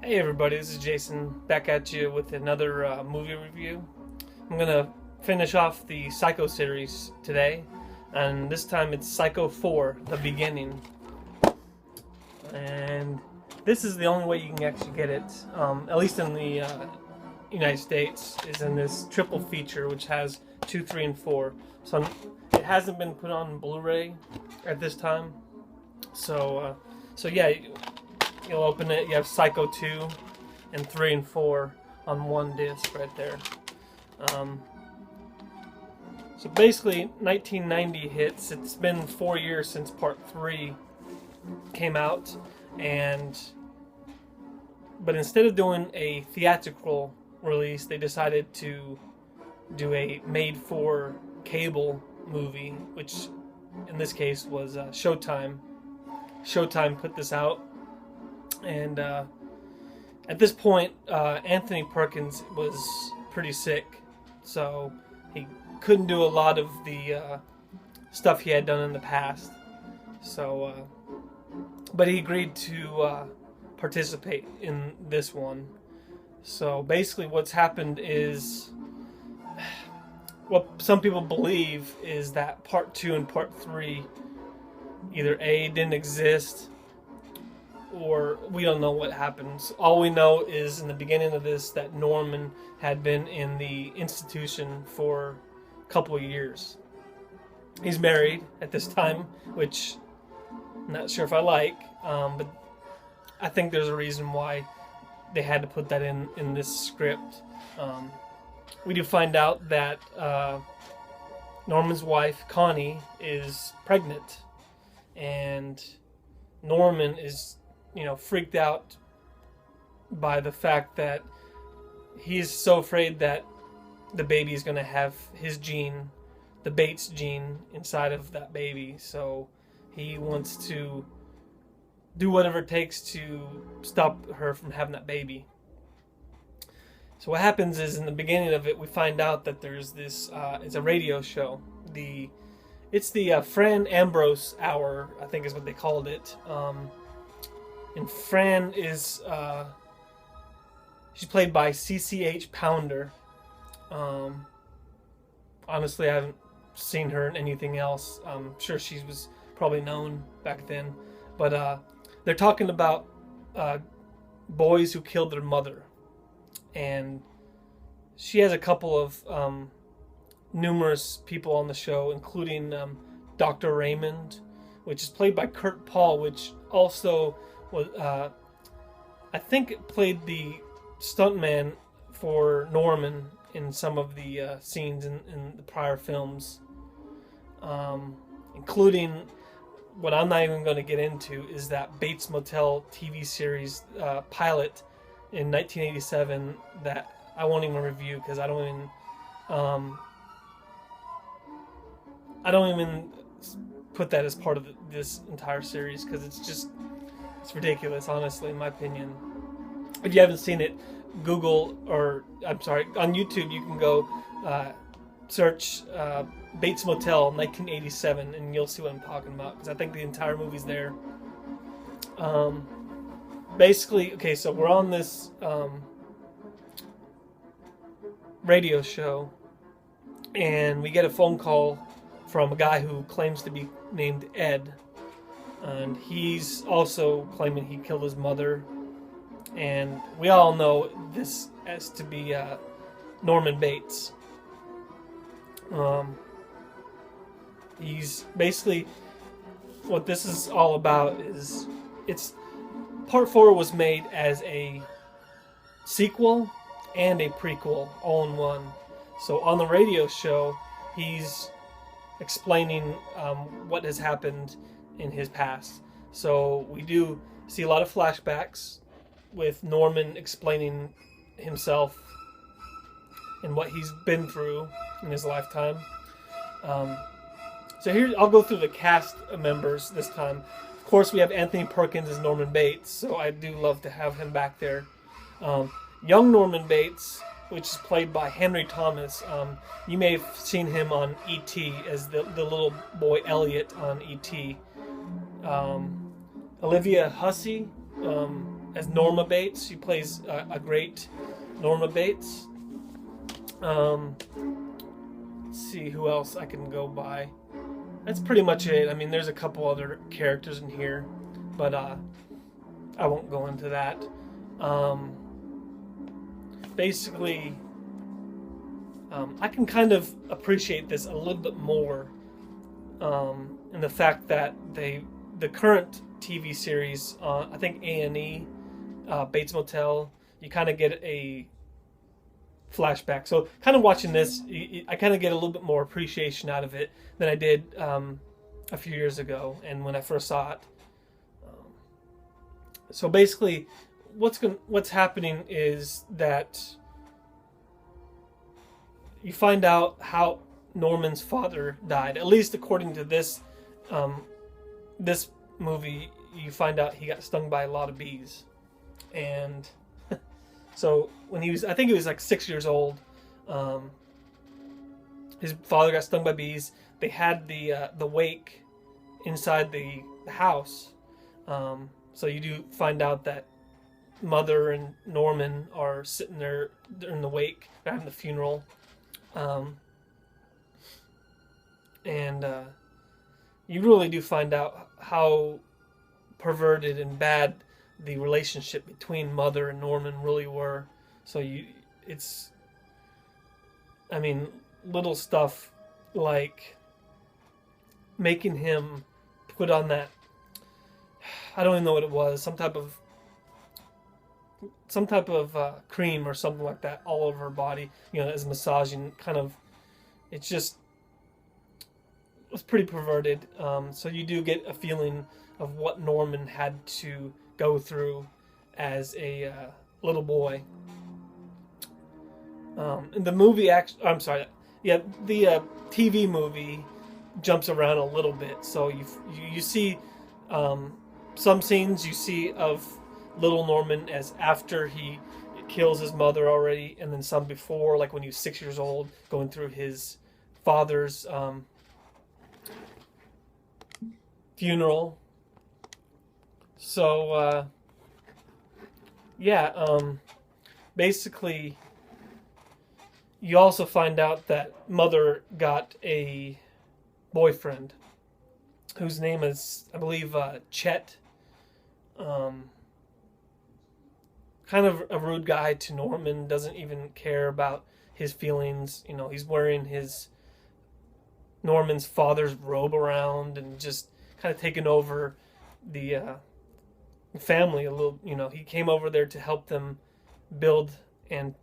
Hey everybody, this is Jason back at you with another movie review. I'm gonna finish off the Psycho series today, and this time it's Psycho 4, The Beginning. And this is the only way you can actually get it, at least in the United States, is in this triple feature which has 2, 3, and 4. So it hasn't been put on Blu-ray at this time. So yeah. You'll open it, you have Psycho 2 and 3 and 4 on one disc right there. So basically, 1990 hits. It's been 4 years since Part 3 came out, but instead of doing a theatrical release, they decided to do a made-for cable movie, which in this case was Showtime. Showtime put this out. And at this point, Anthony Perkins was pretty sick, so he couldn't do a lot of the stuff he had done in the past. So, but he agreed to participate in this one. So basically, what's happened is, what some people believe is that Part 2 and Part 3 either A, didn't exist, or we don't know what happens. All we know is in the beginning of this that Norman had been in the institution for a couple of years. He's married at this time, which I'm not sure if I like, but I think there's a reason why they had to put that in this script. We do find out that Norman's wife, Connie, is pregnant, and Norman is freaked out by the fact that he's so afraid that the baby is going to have his gene, the Bates gene, inside of that baby. So he wants to do whatever it takes to stop her from having that baby. So what happens is, in the beginning of it, we find out that there's this, it's a radio show. It's the Fran Ambrose Hour, I think is what they called it. And Fran is, she's played by CCH Pounder. Honestly, I haven't seen her in anything else. I'm sure she was probably known back then. But they're talking about boys who killed their mother. And she has a couple of numerous people on the show, including Dr. Raymond, which is played by Kurt Paul, which also was, I think, played the stuntman for Norman in some of the scenes in the prior films, including what I'm not even going to get into is that Bates Motel TV series pilot in 1987 that I won't even review because I don't even put that as part of this entire series because it's ridiculous, honestly, in my opinion. If you haven't seen it, Google, on YouTube, you can go search Bates Motel 1987 and you'll see what I'm talking about, because I think the entire movie's there. Basically, okay, so we're on this radio show and we get a phone call from a guy who claims to be named Ed. And he's also claiming he killed his mother. And we all know this as to be Norman Bates. He's basically, what this is all about is, Part 4 was made as a sequel and a prequel all in one. So on the radio show, he's explaining what has happened in his past. So we do see a lot of flashbacks with Norman explaining himself and what he's been through in his lifetime. So here, I'll go through the cast members this time. Of course, we have Anthony Perkins as Norman Bates, so I do love to have him back there. Young Norman Bates, which is played by Henry Thomas. You may have seen him on E.T. as the little boy Elliot on E.T. Olivia Hussey as Norma Bates. She plays a great Norma Bates. Let's see who else I can go by. That's pretty much it. I mean, there's a couple other characters in here, but I won't go into that. Basically, I can kind of appreciate this a little bit more in the fact that the current TV series, I think A&E, Bates Motel, you kind of get a flashback. So kind of watching this, I kind of get a little bit more appreciation out of it than I did a few years ago and when I first saw it. So basically, what's happening is that you find out how Norman's father died. At least according to this this movie, you find out he got stung by a lot of bees, and so when he was, I think he was like 6 years old, his father got stung by bees. They had the wake inside the house, so you do find out that Mother and Norman are sitting there during the wake, they're having the funeral, and you really do find out how perverted and bad the relationship between Mother and Norman really were. So it's, I mean, little stuff like making him put on that, I don't even know what it was, some type of cream or something like that all over her body, as massaging, kind of, it's just, it was pretty perverted. So you do get a feeling of what Norman had to go through as a little boy. And the movie the TV movie jumps around a little bit. So you see some scenes you see of little Norman as after he kills his mother already, and then some before, like when he was 6 years old, going through his father's funeral. So basically you also find out that Mother got a boyfriend whose name is, I believe, Chet. Kind of a rude guy to Norman, doesn't even care about his feelings. He's wearing Norman's father's robe around and just kind of taking over the family a little. He came over there to help them build and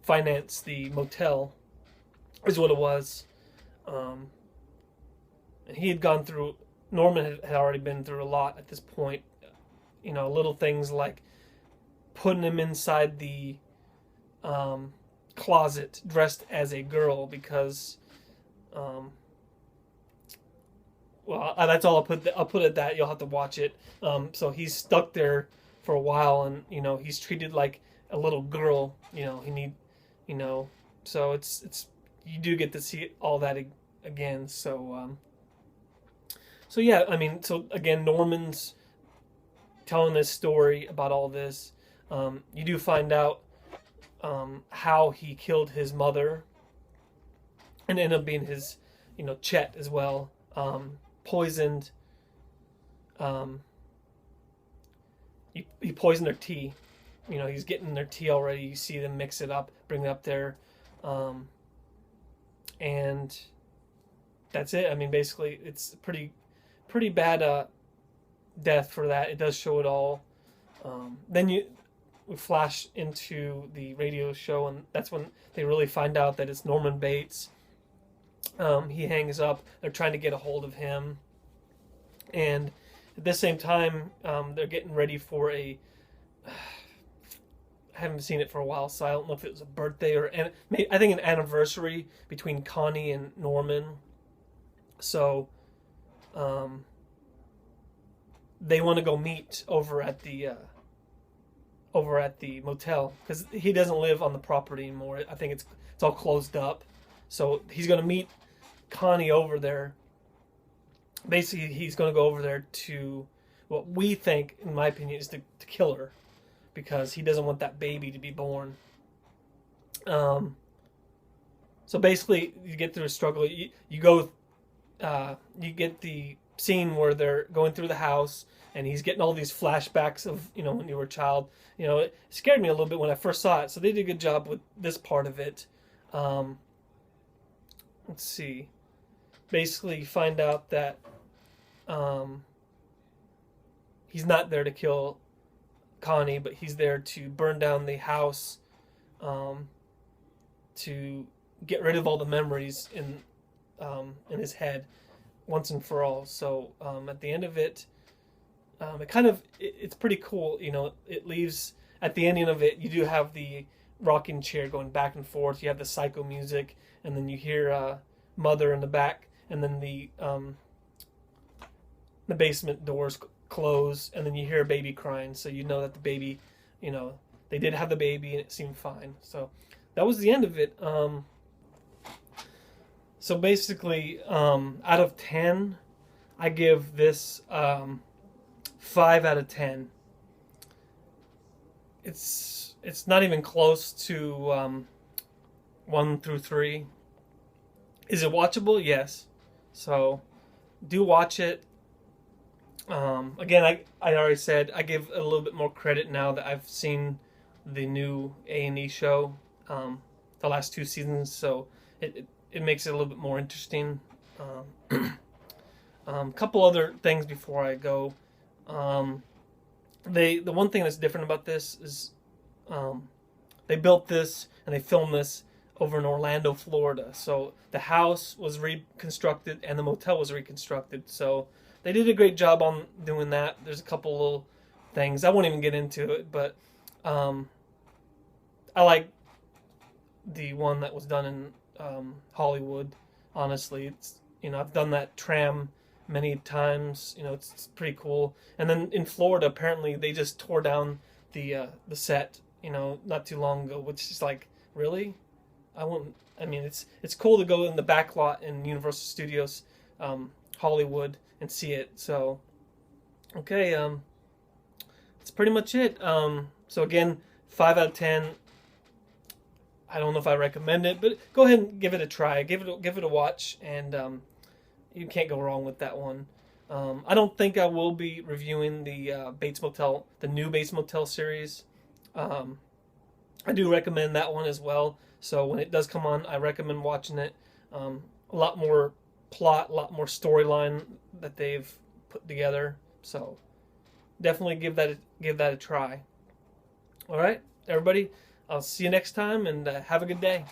finance the motel, is what it was. And he had gone through, Norman had already been through a lot at this point. Little things like putting him inside the closet dressed as a girl because, that's all I'll put it that. You'll have to watch it. So he's stuck there for a while, and he's treated like a little girl. So it's you do get to see all that again. So yeah, I mean, so again, Norman's telling this story about all this. You do find out how he killed his mother, and ended up being his, Chet as well. Poisoned. He poisoned their tea. He's getting their tea already. You see them mix it up, bring it up there, and that's it. I mean, basically, it's pretty bad death for that. It does show it all. Then we flash into the radio show, and that's when they really find out that it's Norman Bates. He hangs up. They're trying to get a hold of him, and at the same time, they're getting ready for I haven't seen it for a while, so I don't know if it was a birthday or I think an anniversary between Connie and Norman. So, they want to go meet over at the motel because he doesn't live on the property anymore. I think it's all closed up. So he's going to meet Connie over there. Basically, he's going to go over there to what we think, in my opinion, is to kill her because he doesn't want that baby to be born. So basically, you get through a struggle. You get the scene where they're going through the house, and he's getting all these flashbacks of when you were a child. It scared me a little bit when I first saw it. So they did a good job with this part of it. Let's see. Basically, you find out that he's not there to kill Connie, but he's there to burn down the house, to get rid of all the memories in his head once and for all. So at the end of it, it's pretty cool. It leaves at the ending of it. You do have the rocking chair going back and forth. You have the psycho music, and then you hear Mother in the back, and then the basement doors close, and then you hear a baby crying. So you know that the baby, they did have the baby, and it seemed fine. So that was the end of it. So basically, out of 10, I give this 5 out of 10. It's not even close to 1 through 3. Is it watchable? Yes. So do watch it. Again, I already said I give a little bit more credit now that I've seen the new A&E show, the last 2 seasons. So it makes it a little bit more interesting. Couple other things before I go. The one thing that's different about this is they built this and they filmed this over in Orlando, Florida. So the house was reconstructed and the motel was reconstructed. So they did a great job on doing that. There's a couple little things. I won't even get into it, but I like the one that was done in Hollywood. Honestly, it's I've done that tram many times. It's pretty cool. And then in Florida, apparently they just tore down the set not too long ago, which is like, really? It's cool to go in the back lot in Universal Studios Hollywood and see it. So okay, that's pretty much it. So again, 5 out of 10. I don't know if I recommend it, but go ahead and give it a try. Give it a watch, and you can't go wrong with that one. I don't think I will be reviewing the Bates Motel, the new Bates Motel series. I do recommend that one as well. So when it does come on, I recommend watching it. A lot more plot, a lot more storyline that they've put together. So definitely give that a try. All right, everybody. I'll see you next time, and have a good day.